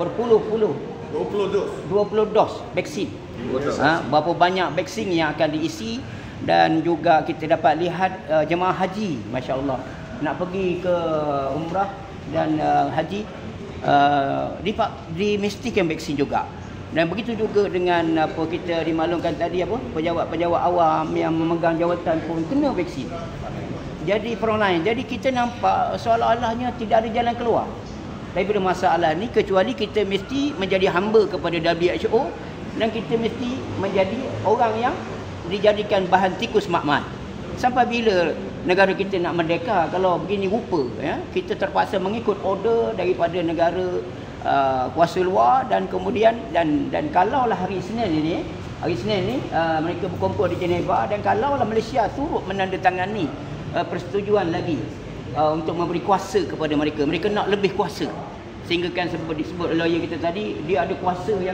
berpuluh-puluh 20 dos vaksin. Berapa banyak vaksin yang akan diisi, dan juga kita dapat lihat jemaah haji, masya-Allah, nak pergi ke umrah dan haji dimestikan vaksin juga. Dan begitu juga dengan apa kita dimaklumkan tadi, apa, pejabat-pejabat awam yang memegang jawatan pun kena vaksin. Jadi frontline. Jadi kita nampak seolah-olahnya tidak ada jalan keluar daripada masalah ni, kecuali kita mesti menjadi hamba kepada WHO, dan kita mesti menjadi orang yang dijadikan bahan tikus makmal. Sampai bila negara kita nak merdeka kalau begini rupa, ya? Kita terpaksa mengikut order daripada negara kuasa luar, dan kemudian dan kalaulah hari Isnin ni mereka berkumpul di Geneva, dan kalaulah Malaysia turut menandatangani persetujuan lagi untuk memberi kuasa kepada mereka nak lebih kuasa, sehingga kan sebab disebut lawyer kita tadi, dia ada kuasa yang